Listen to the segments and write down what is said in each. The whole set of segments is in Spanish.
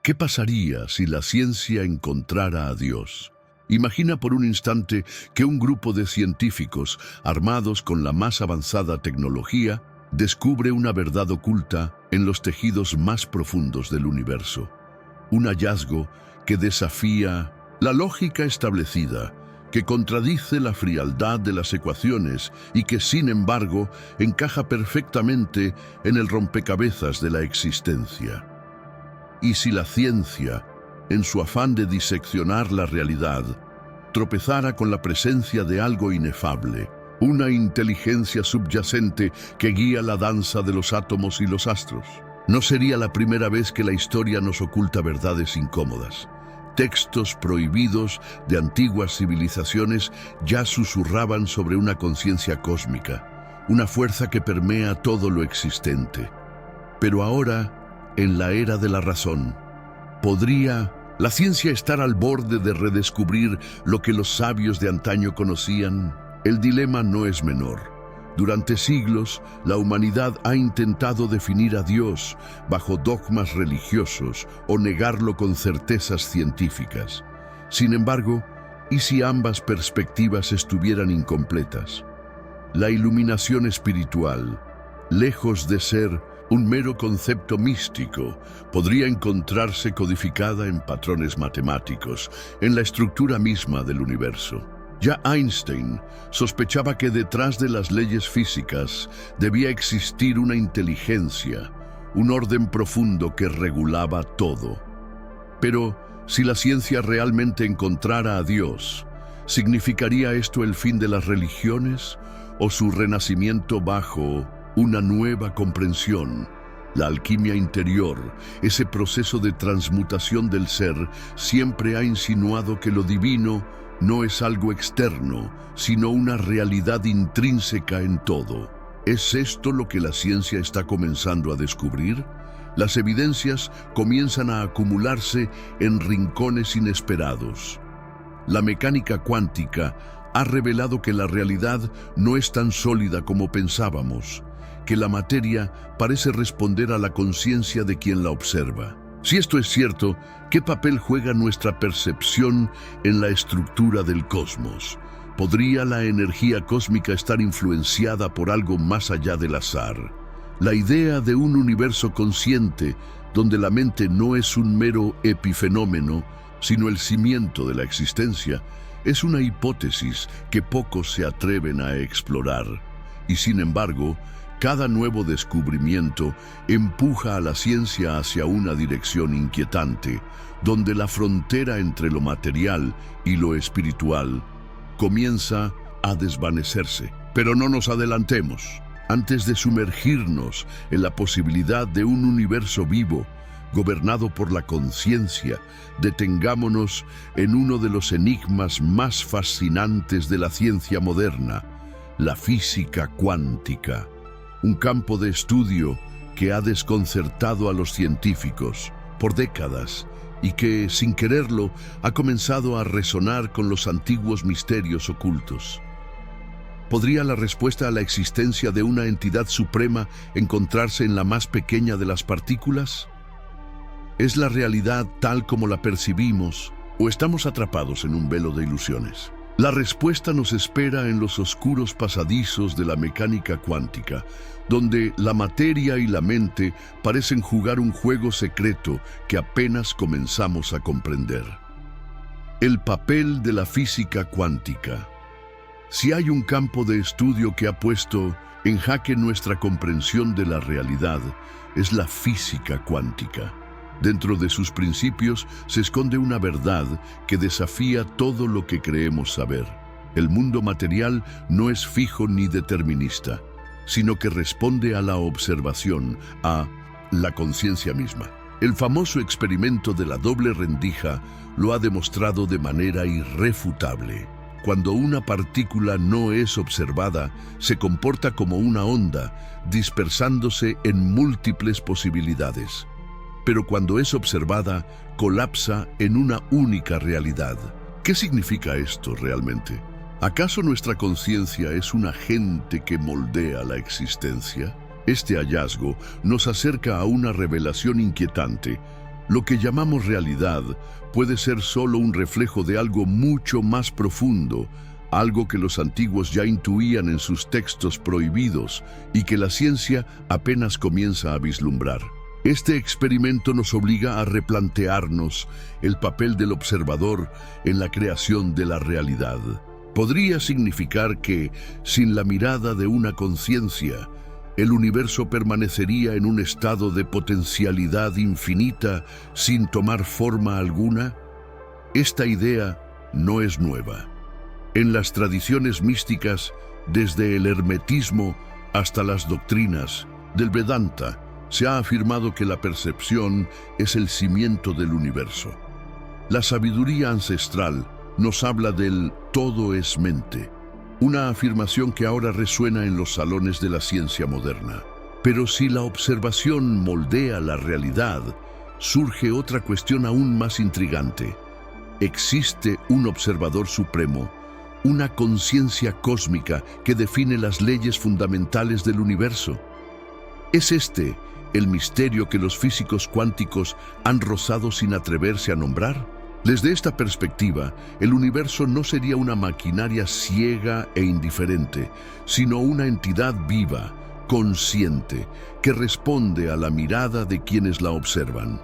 ¿Qué pasaría si la ciencia encontrara a Dios? Imagina por un instante que un grupo de científicos, armados con la más avanzada tecnología, descubre una verdad oculta en los tejidos más profundos del universo. Un hallazgo que desafía la lógica establecida, que contradice la frialdad de las ecuaciones y que, sin embargo, encaja perfectamente en el rompecabezas de la existencia. Y si la ciencia, en su afán de diseccionar la realidad, tropezara con la presencia de algo inefable, una inteligencia subyacente que guía la danza de los átomos y los astros? No sería la primera vez que la historia nos oculta verdades incómodas. Textos prohibidos de antiguas civilizaciones ya susurraban sobre una conciencia cósmica, una fuerza que permea todo lo existente. Pero ahora, en la era de la razón, ¿podría la ciencia estar al borde de redescubrir lo que los sabios de antaño conocían? El dilema no es menor. Durante siglos, la humanidad ha intentado definir a Dios bajo dogmas religiosos o negarlo con certezas científicas. Sin embargo, ¿y si ambas perspectivas estuvieran incompletas? La iluminación espiritual, lejos de ser un mero concepto místico, podría encontrarse codificada en patrones matemáticos, en la estructura misma del universo. Ya Einstein sospechaba que detrás de las leyes físicas debía existir una inteligencia, un orden profundo que regulaba todo. Pero si la ciencia realmente encontrara a Dios, ¿significaría esto el fin de las religiones o su renacimiento bajo una nueva comprensión? La alquimia interior, ese proceso de transmutación del ser, siempre ha insinuado que lo divino no es algo externo, sino una realidad intrínseca en todo. ¿Es esto lo que la ciencia está comenzando a descubrir? Las evidencias comienzan a acumularse en rincones inesperados. La mecánica cuántica ha revelado que la realidad no es tan sólida como pensábamos, que la materia parece responder a la conciencia de quien la observa. Si esto es cierto, ¿qué papel juega nuestra percepción en la estructura del cosmos? ¿Podría la energía cósmica estar influenciada por algo más allá del azar? La idea de un universo consciente, donde la mente no es un mero epifenómeno, sino el cimiento de la existencia, es una hipótesis que pocos se atreven a explorar. Y sin embargo, cada nuevo descubrimiento empuja a la ciencia hacia una dirección inquietante, donde la frontera entre lo material y lo espiritual comienza a desvanecerse. Pero no nos adelantemos. Antes de sumergirnos en la posibilidad de un universo vivo, gobernado por la conciencia, detengámonos en uno de los enigmas más fascinantes de la ciencia moderna, la física cuántica. Un campo de estudio que ha desconcertado a los científicos por décadas y que, sin quererlo, ha comenzado a resonar con los antiguos misterios ocultos. ¿Podría la respuesta a la existencia de una entidad suprema encontrarse en la más pequeña de las partículas? ¿Es la realidad tal como la percibimos o estamos atrapados en un velo de ilusiones? La respuesta nos espera en los oscuros pasadizos de la mecánica cuántica, donde la materia y la mente parecen jugar un juego secreto que apenas comenzamos a comprender. El papel de la física cuántica. Si hay un campo de estudio que ha puesto en jaque nuestra comprensión de la realidad, es la física cuántica. Dentro de sus principios se esconde una verdad que desafía todo lo que creemos saber. El mundo material no es fijo ni determinista, sino que responde a la observación, a la conciencia misma. El famoso experimento de la doble rendija lo ha demostrado de manera irrefutable. Cuando una partícula no es observada, se comporta como una onda, dispersándose en múltiples posibilidades. Pero cuando es observada, colapsa en una única realidad. ¿Qué significa esto realmente? ¿Acaso nuestra conciencia es un agente que moldea la existencia? Este hallazgo nos acerca a una revelación inquietante. Lo que llamamos realidad puede ser solo un reflejo de algo mucho más profundo, algo que los antiguos ya intuían en sus textos prohibidos y que la ciencia apenas comienza a vislumbrar. Este experimento nos obliga a replantearnos el papel del observador en la creación de la realidad. Podría significar que, sin la mirada de una conciencia, el universo permanecería en un estado de potencialidad infinita sin tomar forma alguna. Esta idea no es nueva. En las tradiciones místicas, desde el hermetismo hasta las doctrinas del Vedanta, se ha afirmado que la percepción es el cimiento del universo. La sabiduría ancestral nos habla del todo es mente, una afirmación que ahora resuena en los salones de la ciencia moderna. Pero si la observación moldea la realidad, surge otra cuestión aún más intrigante. ¿Existe un observador supremo, una conciencia cósmica que define las leyes fundamentales del universo? ¿Es este el misterio que los físicos cuánticos han rozado sin atreverse a nombrar? Desde esta perspectiva, el universo no sería una maquinaria ciega e indiferente, sino una entidad viva, consciente, que responde a la mirada de quienes la observan.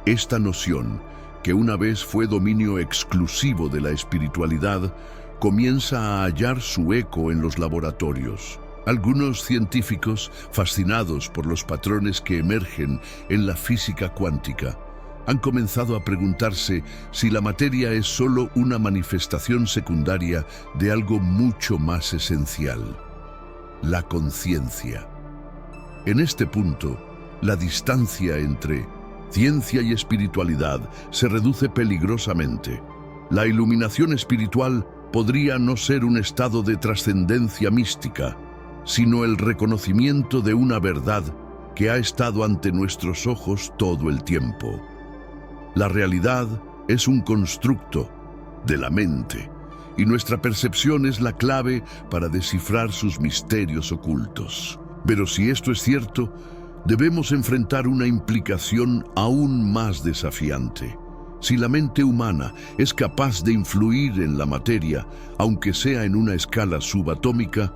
Esta noción, que una vez fue dominio exclusivo de la espiritualidad, comienza a hallar su eco en los laboratorios. Algunos científicos, fascinados por los patrones que emergen en la física cuántica, han comenzado a preguntarse si la materia es solo una manifestación secundaria de algo mucho más esencial: la conciencia. En este punto, la distancia entre ciencia y espiritualidad se reduce peligrosamente. La iluminación espiritual podría no ser un estado de trascendencia mística, sino el reconocimiento de una verdad que ha estado ante nuestros ojos todo el tiempo. La realidad es un constructo de la mente, y nuestra percepción es la clave para descifrar sus misterios ocultos. Pero si esto es cierto, debemos enfrentar una implicación aún más desafiante. Si la mente humana es capaz de influir en la materia, aunque sea en una escala subatómica,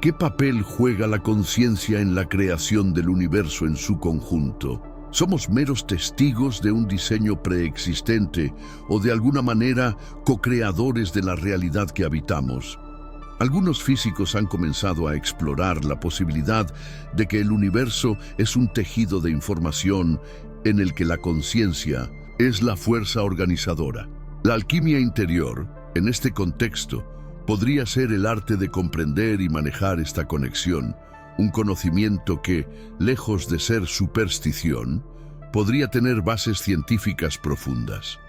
¿qué papel juega la conciencia en la creación del universo en su conjunto? ¿Somos meros testigos de un diseño preexistente o de alguna manera co-creadores de la realidad que habitamos? Algunos físicos han comenzado a explorar la posibilidad de que el universo es un tejido de información en el que la conciencia es la fuerza organizadora. La alquimia interior, en este contexto, podría ser el arte de comprender y manejar esta conexión, un conocimiento que, lejos de ser superstición, podría tener bases científicas profundas.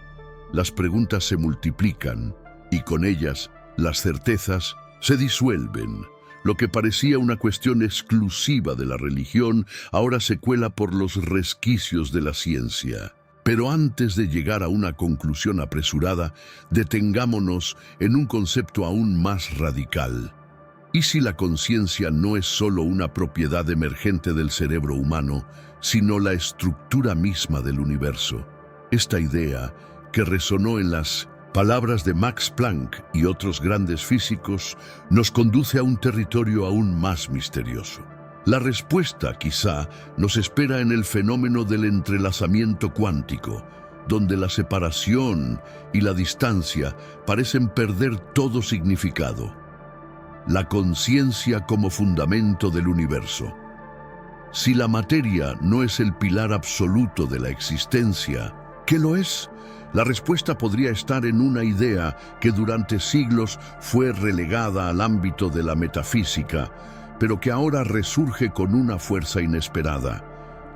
Las preguntas se multiplican y con ellas las certezas se disuelven. Lo que parecía una cuestión exclusiva de la religión ahora se cuela por los resquicios de la ciencia. Pero antes de llegar a una conclusión apresurada, detengámonos en un concepto aún más radical. ¿Y si la conciencia no es solo una propiedad emergente del cerebro humano, sino la estructura misma del universo? Esta idea, que resonó en las palabras de Max Planck y otros grandes físicos, nos conduce a un territorio aún más misterioso. La respuesta, quizá, nos espera en el fenómeno del entrelazamiento cuántico, donde la separación y la distancia parecen perder todo significado. La conciencia como fundamento del universo. Si la materia no es el pilar absoluto de la existencia, ¿qué lo es? La respuesta podría estar en una idea que durante siglos fue relegada al ámbito de la metafísica, pero que ahora resurge con una fuerza inesperada.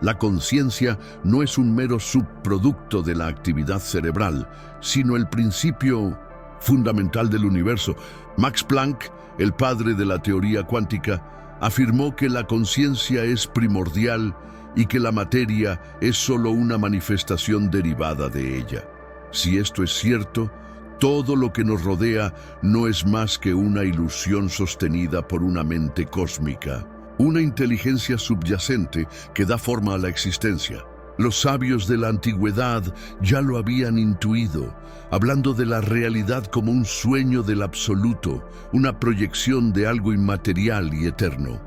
La conciencia no es un mero subproducto de la actividad cerebral, sino el principio fundamental del universo. Max Planck, el padre de la teoría cuántica, afirmó que la conciencia es primordial y que la materia es solo una manifestación derivada de ella. Si esto es cierto, todo lo que nos rodea no es más que una ilusión sostenida por una mente cósmica, una inteligencia subyacente que da forma a la existencia. Los sabios de la antigüedad ya lo habían intuido, hablando de la realidad como un sueño del absoluto, una proyección de algo inmaterial y eterno.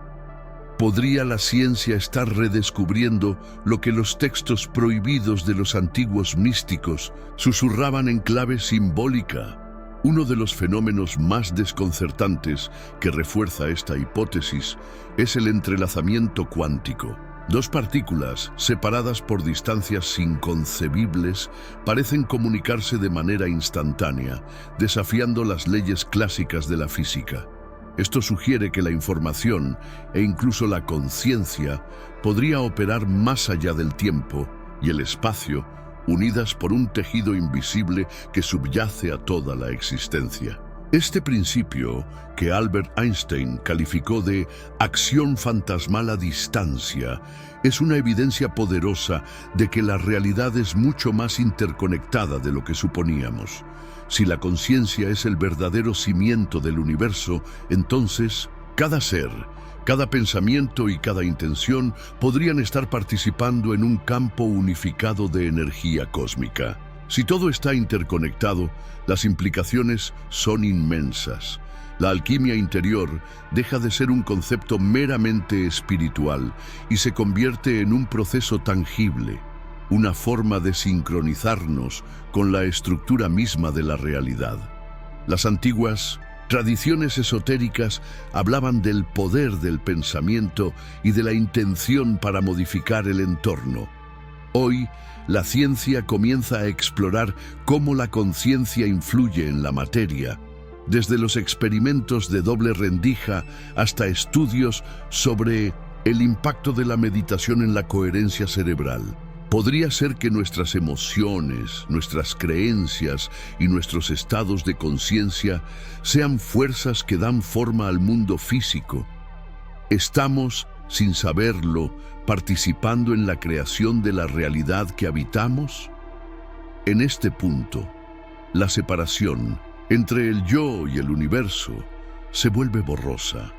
¿Podría la ciencia estar redescubriendo lo que los textos prohibidos de los antiguos místicos susurraban en clave simbólica? Uno de los fenómenos más desconcertantes que refuerza esta hipótesis es el entrelazamiento cuántico. Dos partículas, separadas por distancias inconcebibles, parecen comunicarse de manera instantánea, desafiando las leyes clásicas de la física. Esto sugiere que la información e incluso la conciencia podría operar más allá del tiempo y el espacio, unidas por un tejido invisible que subyace a toda la existencia. Este principio, que Albert Einstein calificó de acción fantasmal a distancia, es una evidencia poderosa de que la realidad es mucho más interconectada de lo que suponíamos. Si la conciencia es el verdadero cimiento del universo, entonces cada ser, cada pensamiento y cada intención podrían estar participando en un campo unificado de energía cósmica. Si todo está interconectado, las implicaciones son inmensas. La alquimia interior deja de ser un concepto meramente espiritual y se convierte en un proceso tangible, una forma de sincronizarnos con la estructura misma de la realidad. Las antiguas tradiciones esotéricas hablaban del poder del pensamiento y de la intención para modificar el entorno. Hoy, la ciencia comienza a explorar cómo la conciencia influye en la materia, desde los experimentos de doble rendija hasta estudios sobre el impacto de la meditación en la coherencia cerebral. Podría ser que nuestras emociones, nuestras creencias y nuestros estados de conciencia sean fuerzas que dan forma al mundo físico. ¿Estamos, sin saberlo, participando en la creación de la realidad que habitamos? En este punto, la separación entre el yo y el universo se vuelve borrosa.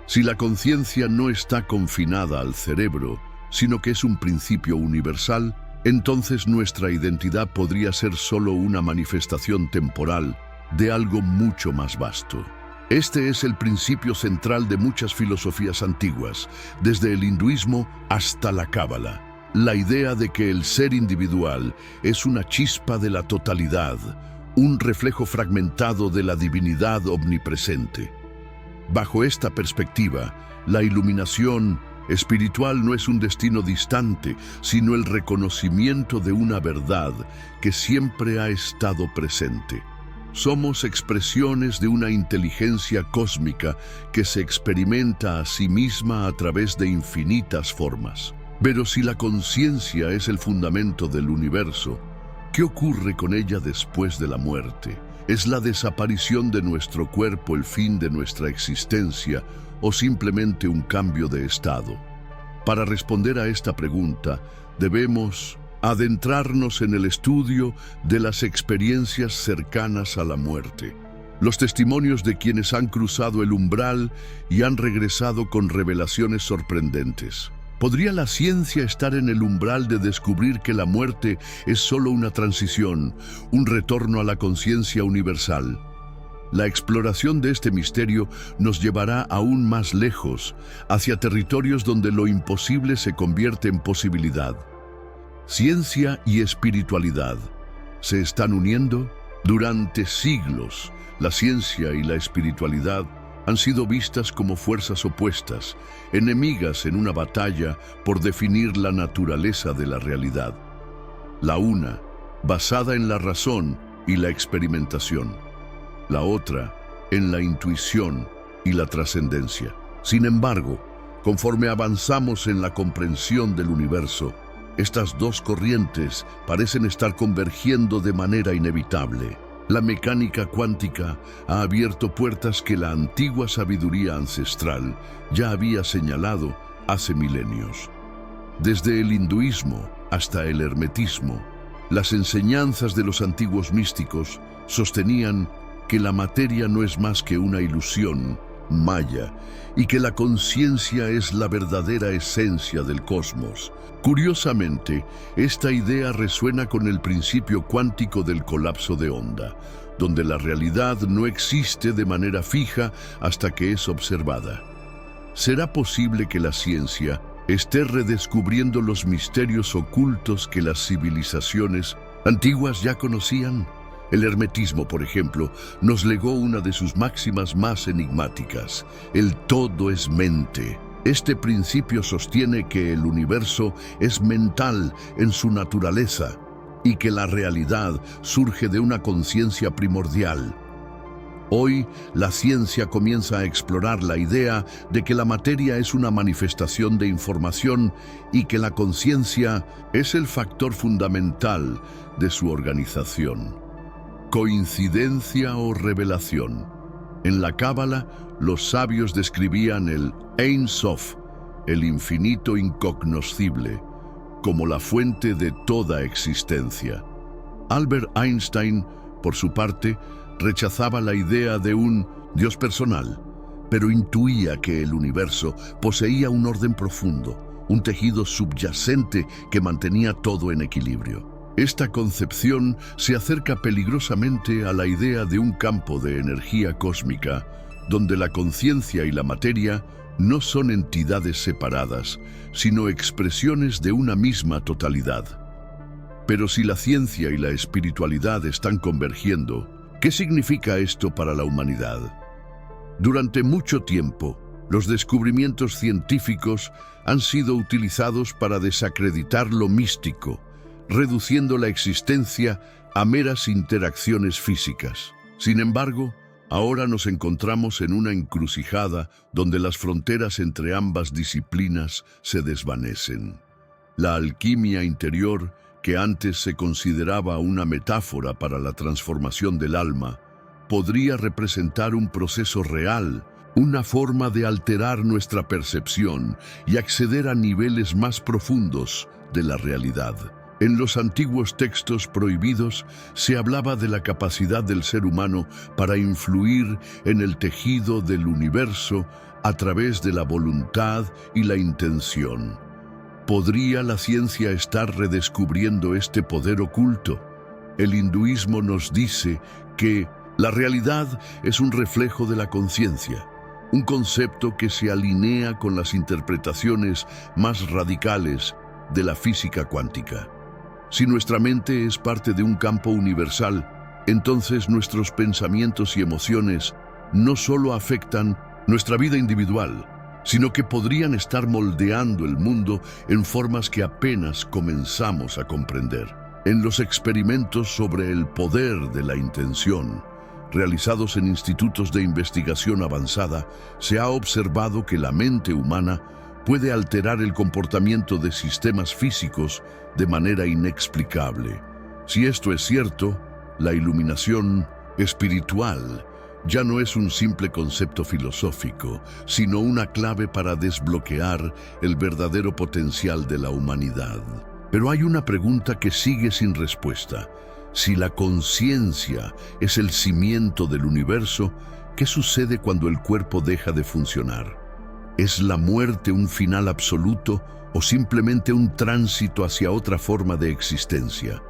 Si la conciencia no está confinada al cerebro, sino que es un principio universal, entonces nuestra identidad podría ser solo una manifestación temporal de algo mucho más vasto. Este es el principio central de muchas filosofías antiguas, desde el hinduismo hasta la cábala. La idea de que el ser individual es una chispa de la totalidad, un reflejo fragmentado de la divinidad omnipresente. Bajo esta perspectiva, la iluminación espiritual no es un destino distante, sino el reconocimiento de una verdad que siempre ha estado presente. Somos expresiones de una inteligencia cósmica que se experimenta a sí misma a través de infinitas formas. Pero si la conciencia es el fundamento del universo, ¿qué ocurre con ella después de la muerte? ¿Es la desaparición de nuestro cuerpo el fin de nuestra existencia o simplemente un cambio de estado? Para responder a esta pregunta, debemos adentrarnos en el estudio de las experiencias cercanas a la muerte. Los testimonios de quienes han cruzado el umbral y han regresado con revelaciones sorprendentes. ¿Podría la ciencia estar en el umbral de descubrir que la muerte es solo una transición, un retorno a la conciencia universal? La exploración de este misterio nos llevará aún más lejos, hacia territorios donde lo imposible se convierte en posibilidad. Ciencia y espiritualidad se están uniendo. Durante siglos, la ciencia y la espiritualidad han sido vistas como fuerzas opuestas, enemigas en una batalla por definir la naturaleza de la realidad. La una, basada en la razón y la experimentación. La otra, en la intuición y la trascendencia. Sin embargo, conforme avanzamos en la comprensión del universo, estas dos corrientes parecen estar convergiendo de manera inevitable. La mecánica cuántica ha abierto puertas que la antigua sabiduría ancestral ya había señalado hace milenios. Desde el hinduismo hasta el hermetismo, las enseñanzas de los antiguos místicos sostenían que la materia no es más que una ilusión maya, y que la conciencia es la verdadera esencia del cosmos. Curiosamente, esta idea resuena con el principio cuántico del colapso de onda, donde la realidad no existe de manera fija hasta que es observada. ¿Será posible que la ciencia esté redescubriendo los misterios ocultos que las civilizaciones antiguas ya conocían? El hermetismo, por ejemplo, nos legó una de sus máximas más enigmáticas: el todo es mente. Este principio sostiene que el universo es mental en su naturaleza y que la realidad surge de una conciencia primordial. Hoy, la ciencia comienza a explorar la idea de que la materia es una manifestación de información y que la conciencia es el factor fundamental de su organización. ¿Coincidencia o revelación? En la Cábala, los sabios describían el Ein Sof, el infinito incognoscible, como la fuente de toda existencia. Albert Einstein, por su parte, rechazaba la idea de un Dios personal, pero intuía que el universo poseía un orden profundo, un tejido subyacente que mantenía todo en equilibrio. Esta concepción se acerca peligrosamente a la idea de un campo de energía cósmica, donde la conciencia y la materia no son entidades separadas, sino expresiones de una misma totalidad. Pero si la ciencia y la espiritualidad están convergiendo, ¿qué significa esto para la humanidad? Durante mucho tiempo, los descubrimientos científicos han sido utilizados para desacreditar lo místico, reduciendo la existencia a meras interacciones físicas. Sin embargo, ahora nos encontramos en una encrucijada donde las fronteras entre ambas disciplinas se desvanecen. La alquimia interior, que antes se consideraba una metáfora para la transformación del alma, podría representar un proceso real, una forma de alterar nuestra percepción y acceder a niveles más profundos de la realidad. En los antiguos textos prohibidos se hablaba de la capacidad del ser humano para influir en el tejido del universo a través de la voluntad y la intención. ¿Podría la ciencia estar redescubriendo este poder oculto? El hinduismo nos dice que la realidad es un reflejo de la conciencia, un concepto que se alinea con las interpretaciones más radicales de la física cuántica. Si nuestra mente es parte de un campo universal, entonces nuestros pensamientos y emociones no solo afectan nuestra vida individual, sino que podrían estar moldeando el mundo en formas que apenas comenzamos a comprender. En los experimentos sobre el poder de la intención, realizados en institutos de investigación avanzada, se ha observado que la mente humana puede alterar el comportamiento de sistemas físicos de manera inexplicable. Si esto es cierto, la iluminación espiritual ya no es un simple concepto filosófico, sino una clave para desbloquear el verdadero potencial de la humanidad. Pero hay una pregunta que sigue sin respuesta. Si la conciencia es el cimiento del universo, ¿qué sucede cuando el cuerpo deja de funcionar? ¿Es la muerte un final absoluto o simplemente un tránsito hacia otra forma de existencia?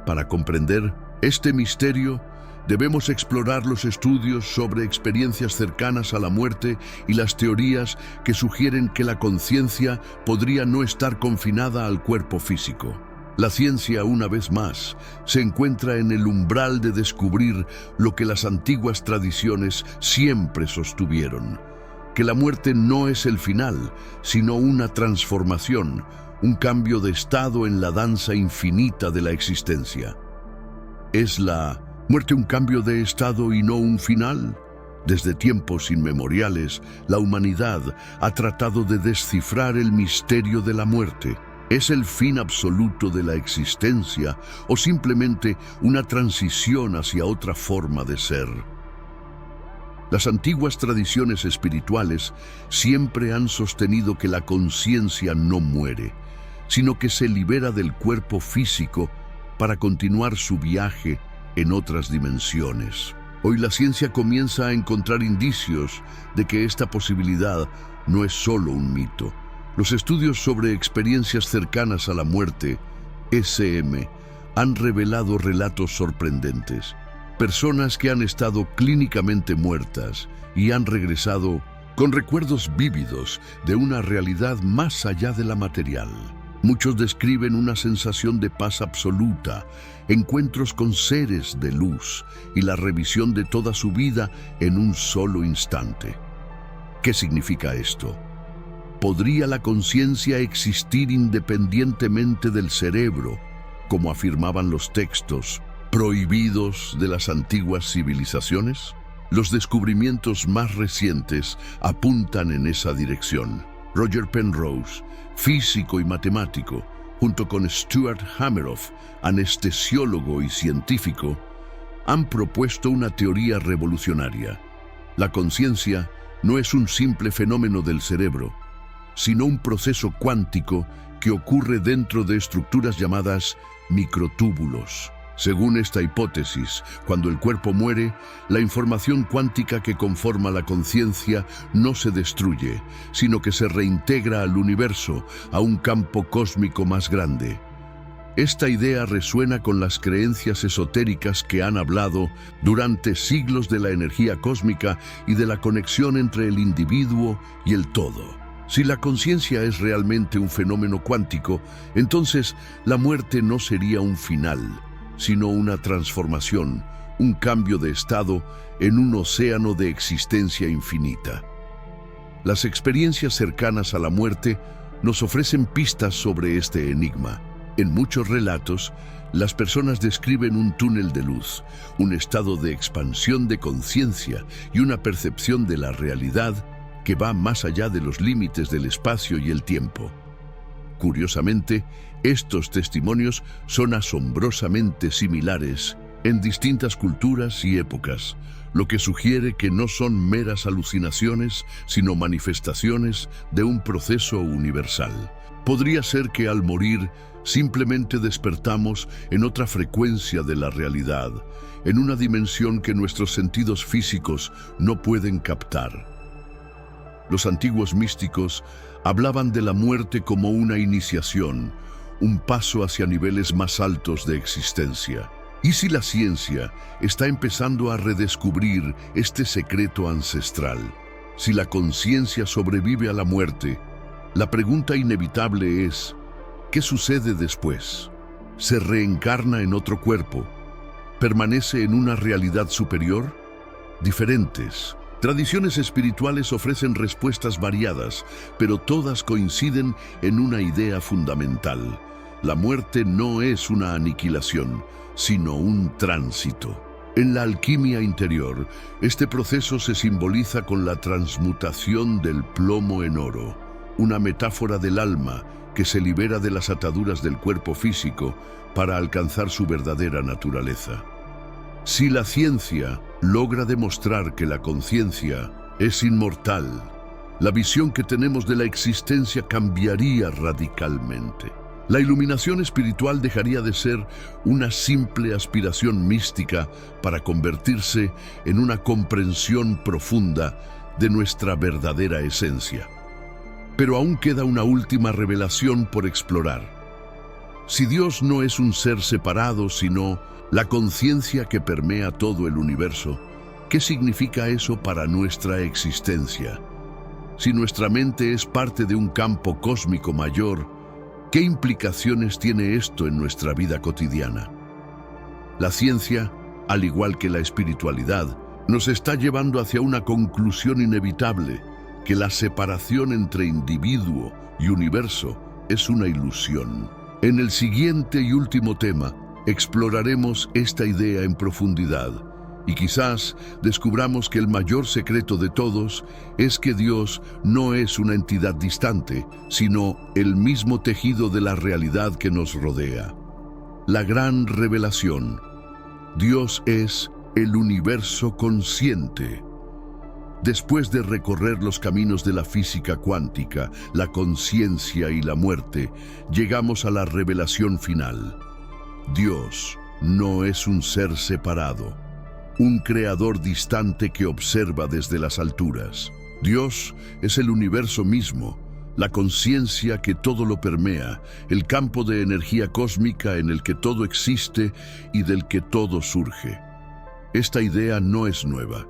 Para comprender este misterio, debemos explorar los estudios sobre experiencias cercanas a la muerte y las teorías que sugieren que la conciencia podría no estar confinada al cuerpo físico. La ciencia, una vez más, se encuentra en el umbral de descubrir lo que las antiguas tradiciones siempre sostuvieron: que la muerte no es el final, sino una transformación, un cambio de estado en la danza infinita de la existencia. ¿Es la muerte un cambio de estado y no un final? Desde tiempos inmemoriales, la humanidad ha tratado de descifrar el misterio de la muerte. ¿Es el fin absoluto de la existencia o simplemente una transición hacia otra forma de ser? Las antiguas tradiciones espirituales siempre han sostenido que la conciencia no muere, sino que se libera del cuerpo físico para continuar su viaje en otras dimensiones. Hoy la ciencia comienza a encontrar indicios de que esta posibilidad no es solo un mito. Los estudios sobre experiencias cercanas a la muerte, SM, han revelado relatos sorprendentes. Personas que han estado clínicamente muertas y han regresado con recuerdos vívidos de una realidad más allá de la material. Muchos describen una sensación de paz absoluta, encuentros con seres de luz y la revisión de toda su vida en un solo instante. ¿Qué significa esto? ¿Podría la conciencia existir independientemente del cerebro, como afirmaban los textos prohibidos de las antiguas civilizaciones? Los descubrimientos más recientes apuntan en esa dirección. Roger Penrose, físico y matemático, junto con Stuart Hameroff, anestesiólogo y científico, han propuesto una teoría revolucionaria. La conciencia no es un simple fenómeno del cerebro, sino un proceso cuántico que ocurre dentro de estructuras llamadas microtúbulos. Según esta hipótesis, cuando el cuerpo muere, la información cuántica que conforma la conciencia no se destruye, sino que se reintegra al universo, a un campo cósmico más grande. Esta idea resuena con las creencias esotéricas que han hablado durante siglos de la energía cósmica y de la conexión entre el individuo y el todo. Si la conciencia es realmente un fenómeno cuántico, entonces la muerte no sería un final, sino una transformación, un cambio de estado en un océano de existencia infinita. Las experiencias cercanas a la muerte nos ofrecen pistas sobre este enigma. En muchos relatos, las personas describen un túnel de luz, un estado de expansión de conciencia y una percepción de la realidad que va más allá de los límites del espacio y el tiempo. Curiosamente, estos testimonios son asombrosamente similares en distintas culturas y épocas, lo que sugiere que no son meras alucinaciones, sino manifestaciones de un proceso universal. Podría ser que al morir simplemente despertamos en otra frecuencia de la realidad, en una dimensión que nuestros sentidos físicos no pueden captar. Los antiguos místicos hablaban de la muerte como una iniciación, un paso hacia niveles más altos de existencia. ¿Y si la ciencia está empezando a redescubrir este secreto ancestral? Si la conciencia sobrevive a la muerte, la pregunta inevitable es, ¿qué sucede después? ¿Se reencarna en otro cuerpo? ¿Permanece en una realidad superior? Diferentes tradiciones espirituales ofrecen respuestas variadas, pero todas coinciden en una idea fundamental. La muerte no es una aniquilación, sino un tránsito. En la alquimia interior, este proceso se simboliza con la transmutación del plomo en oro, una metáfora del alma que se libera de las ataduras del cuerpo físico para alcanzar su verdadera naturaleza. Si la ciencia logra demostrar que la conciencia es inmortal, la visión que tenemos de la existencia cambiaría radicalmente. La iluminación espiritual dejaría de ser una simple aspiración mística para convertirse en una comprensión profunda de nuestra verdadera esencia. Pero aún queda una última revelación por explorar. Si Dios no es un ser separado, sino la conciencia que permea todo el universo, ¿qué significa eso para nuestra existencia? Si nuestra mente es parte de un campo cósmico mayor, ¿qué implicaciones tiene esto en nuestra vida cotidiana? La ciencia, al igual que la espiritualidad, nos está llevando hacia una conclusión inevitable, que la separación entre individuo y universo es una ilusión. En el siguiente y último tema, exploraremos esta idea en profundidad y quizás descubramos que el mayor secreto de todos es que Dios no es una entidad distante, sino el mismo tejido de la realidad que nos rodea. La gran revelación: Dios es el universo consciente. Después de recorrer los caminos de la física cuántica, la conciencia y la muerte, llegamos a la revelación final. Dios no es un ser separado, un creador distante que observa desde las alturas. Dios es el universo mismo, la conciencia que todo lo permea, el campo de energía cósmica en el que todo existe y del que todo surge. Esta idea no es nueva.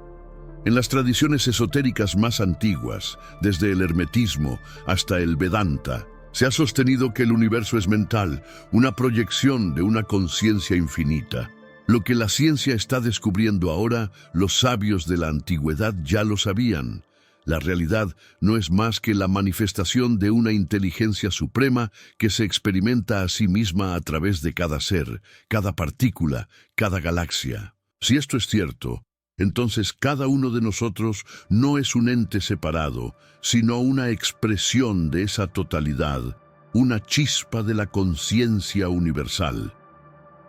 En las tradiciones esotéricas más antiguas, desde el hermetismo hasta el Vedanta, se ha sostenido que el universo es mental, una proyección de una conciencia infinita. Lo que la ciencia está descubriendo ahora, los sabios de la antigüedad ya lo sabían. La realidad no es más que la manifestación de una inteligencia suprema que se experimenta a sí misma a través de cada ser, cada partícula, cada galaxia. Si esto es cierto, entonces cada uno de nosotros no es un ente separado, sino una expresión de esa totalidad, una chispa de la conciencia universal.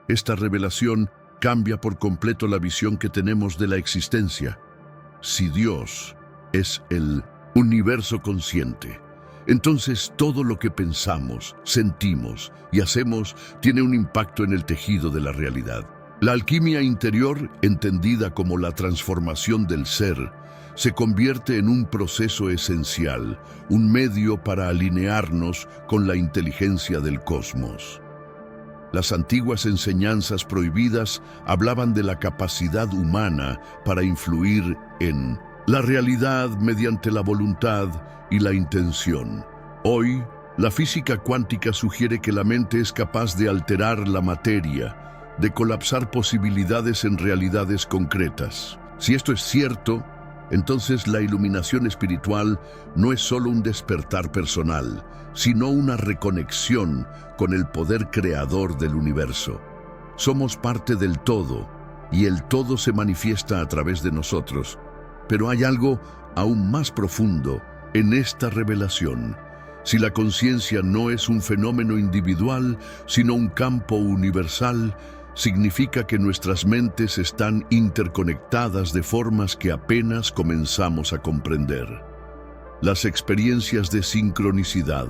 Esta revelación cambia por completo la visión que tenemos de la existencia. Si Dios es el universo consciente, entonces todo lo que pensamos, sentimos y hacemos tiene un impacto en el tejido de la realidad. La alquimia interior, entendida como la transformación del ser, se convierte en un proceso esencial, un medio para alinearnos con la inteligencia del cosmos. Las antiguas enseñanzas prohibidas hablaban de la capacidad humana para influir en la realidad mediante la voluntad y la intención. Hoy, la física cuántica sugiere que la mente es capaz de alterar la materia, de colapsar posibilidades en realidades concretas. Si esto es cierto, entonces la iluminación espiritual no es solo un despertar personal, sino una reconexión con el poder creador del universo. Somos parte del todo, y el todo se manifiesta a través de nosotros. Pero hay algo aún más profundo en esta revelación. Si la conciencia no es un fenómeno individual, sino un campo universal, significa que nuestras mentes están interconectadas de formas que apenas comenzamos a comprender. Las experiencias de sincronicidad,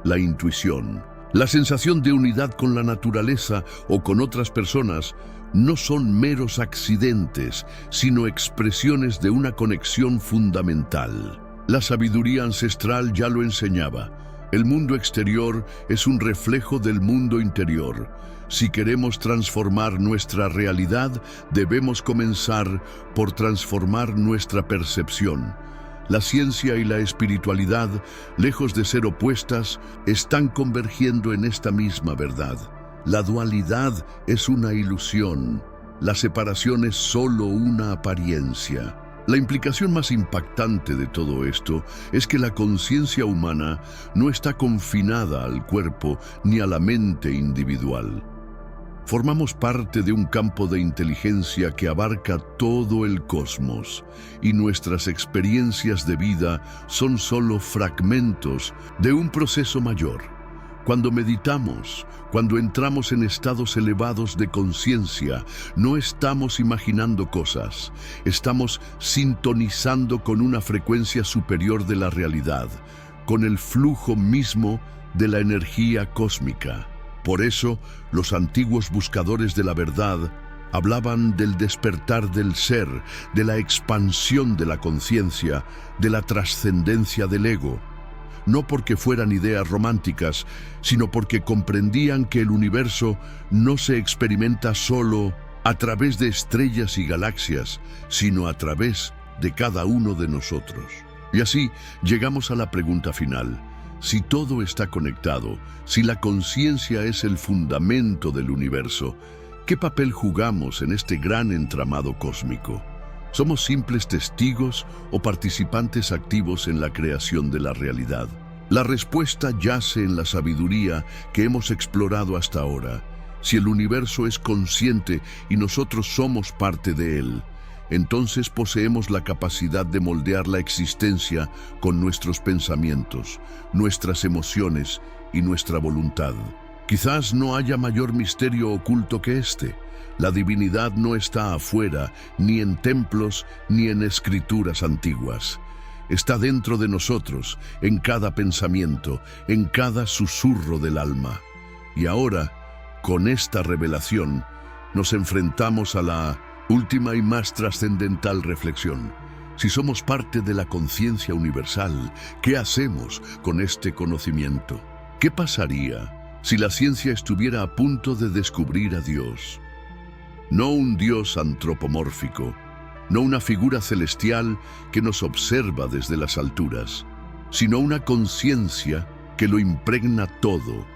la intuición, la sensación de unidad con la naturaleza o con otras personas no son meros accidentes, sino expresiones de una conexión fundamental. La sabiduría ancestral ya lo enseñaba. El mundo exterior es un reflejo del mundo interior. Si queremos transformar nuestra realidad, debemos comenzar por transformar nuestra percepción. La ciencia y la espiritualidad, lejos de ser opuestas, están convergiendo en esta misma verdad. La dualidad es una ilusión. La separación es solo una apariencia. La implicación más impactante de todo esto es que la conciencia humana no está confinada al cuerpo ni a la mente individual. Formamos parte de un campo de inteligencia que abarca todo el cosmos, y nuestras experiencias de vida son solo fragmentos de un proceso mayor. Cuando meditamos, cuando entramos en estados elevados de conciencia, no estamos imaginando cosas, estamos sintonizando con una frecuencia superior de la realidad, con el flujo mismo de la energía cósmica. Por eso, los antiguos buscadores de la verdad hablaban del despertar del ser, de la expansión de la conciencia, de la trascendencia del ego. No porque fueran ideas románticas, sino porque comprendían que el universo no se experimenta solo a través de estrellas y galaxias, sino a través de cada uno de nosotros. Y así llegamos a la pregunta final. Si todo está conectado, si la conciencia es el fundamento del universo, ¿qué papel jugamos en este gran entramado cósmico? ¿Somos simples testigos o participantes activos en la creación de la realidad? La respuesta yace en la sabiduría que hemos explorado hasta ahora. Si el universo es consciente y nosotros somos parte de él, entonces poseemos la capacidad de moldear la existencia con nuestros pensamientos, nuestras emociones y nuestra voluntad. Quizás no haya mayor misterio oculto que este. La divinidad no está afuera, ni en templos, ni en escrituras antiguas. Está dentro de nosotros, en cada pensamiento, en cada susurro del alma. Y ahora, con esta revelación, nos enfrentamos a la Última y más trascendental reflexión. Si somos parte de la conciencia universal, ¿qué hacemos con este conocimiento? ¿Qué pasaría si la ciencia estuviera a punto de descubrir a Dios? No un Dios antropomórfico, no una figura celestial que nos observa desde las alturas, sino una conciencia que lo impregna todo,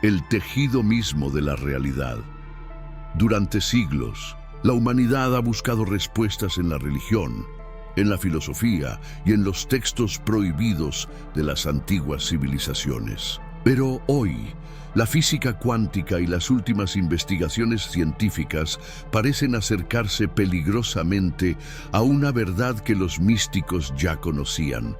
el tejido mismo de la realidad. Durante siglos, la humanidad ha buscado respuestas en la religión, en la filosofía y en los textos prohibidos de las antiguas civilizaciones. Pero hoy, la física cuántica y las últimas investigaciones científicas parecen acercarse peligrosamente a una verdad que los místicos ya conocían.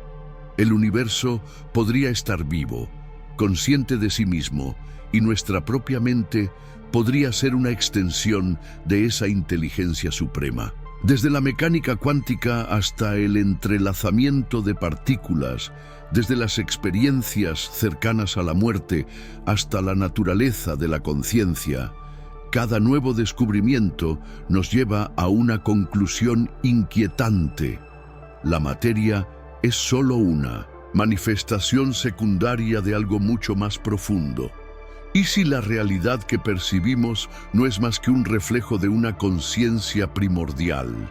El universo podría estar vivo, consciente de sí mismo, y nuestra propia mente podría ser una extensión de esa inteligencia suprema. Desde la mecánica cuántica hasta el entrelazamiento de partículas, desde las experiencias cercanas a la muerte hasta la naturaleza de la conciencia, cada nuevo descubrimiento nos lleva a una conclusión inquietante. La materia es solo una manifestación secundaria de algo mucho más profundo. ¿Y si la realidad que percibimos no es más que un reflejo de una conciencia primordial?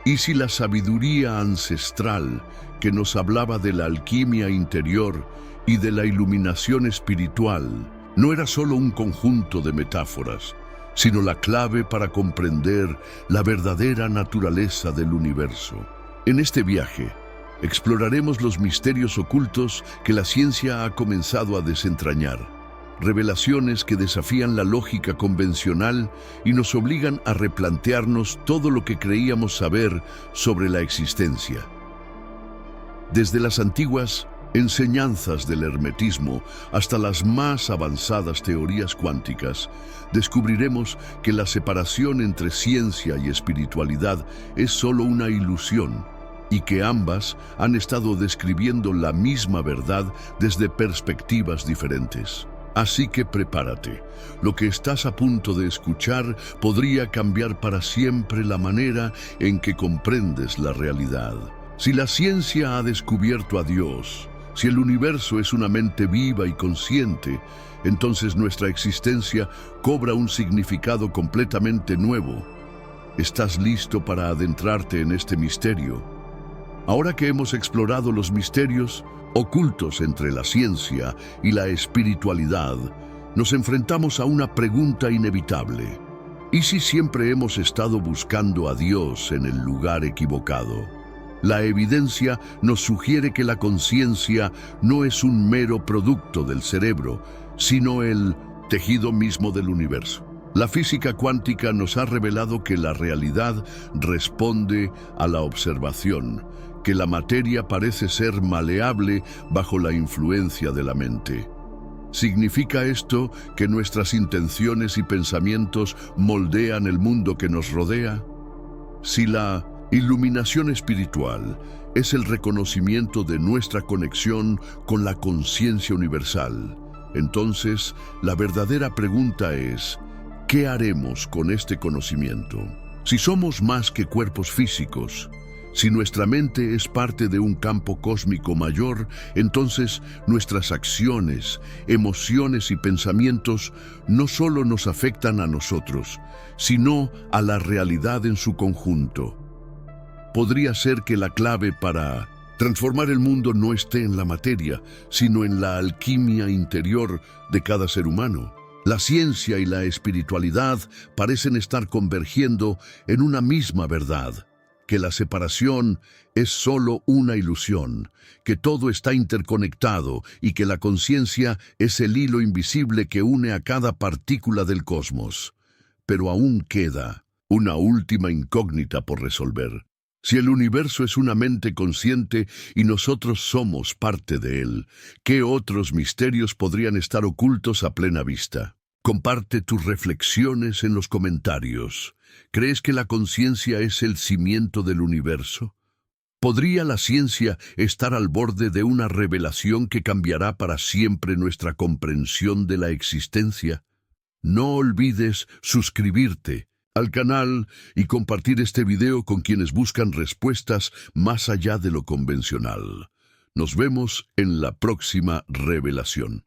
¿Y si la sabiduría ancestral que nos hablaba de la alquimia interior y de la iluminación espiritual no era solo un conjunto de metáforas, sino la clave para comprender la verdadera naturaleza del universo? En este viaje, exploraremos los misterios ocultos que la ciencia ha comenzado a desentrañar. Revelaciones que desafían la lógica convencional y nos obligan a replantearnos todo lo que creíamos saber sobre la existencia. Desde las antiguas enseñanzas del hermetismo hasta las más avanzadas teorías cuánticas, descubriremos que la separación entre ciencia y espiritualidad es solo una ilusión y que ambas han estado describiendo la misma verdad desde perspectivas diferentes. Así que prepárate. Lo que estás a punto de escuchar podría cambiar para siempre la manera en que comprendes la realidad. Si la ciencia ha descubierto a Dios, si el universo es una mente viva y consciente, entonces nuestra existencia cobra un significado completamente nuevo. ¿Estás listo para adentrarte en este misterio? Ahora que hemos explorado los misterios ocultos entre la ciencia y la espiritualidad, nos enfrentamos a una pregunta inevitable. ¿Y si siempre hemos estado buscando a Dios en el lugar equivocado? La evidencia nos sugiere que la conciencia no es un mero producto del cerebro, sino el tejido mismo del universo. La física cuántica nos ha revelado que la realidad responde a la observación, que la materia parece ser maleable bajo la influencia de la mente. ¿Significa esto que nuestras intenciones y pensamientos moldean el mundo que nos rodea? Si la iluminación espiritual es el reconocimiento de nuestra conexión con la conciencia universal, entonces la verdadera pregunta es: ¿qué haremos con este conocimiento? Si somos más que cuerpos físicos, si nuestra mente es parte de un campo cósmico mayor, entonces nuestras acciones, emociones y pensamientos no solo nos afectan a nosotros, sino a la realidad en su conjunto. Podría ser que la clave para transformar el mundo no esté en la materia, sino en la alquimia interior de cada ser humano. La ciencia y la espiritualidad parecen estar convergiendo en una misma verdad: que la separación es solo una ilusión, que todo está interconectado y que la conciencia es el hilo invisible que une a cada partícula del cosmos. Pero aún queda una última incógnita por resolver. Si el universo es una mente consciente y nosotros somos parte de él, ¿qué otros misterios podrían estar ocultos a plena vista? Comparte tus reflexiones en los comentarios. ¿Crees que la conciencia es el cimiento del universo? ¿Podría la ciencia estar al borde de una revelación que cambiará para siempre nuestra comprensión de la existencia? No olvides suscribirte, al canal y compartir este video con quienes buscan respuestas más allá de lo convencional. Nos vemos en la próxima revelación.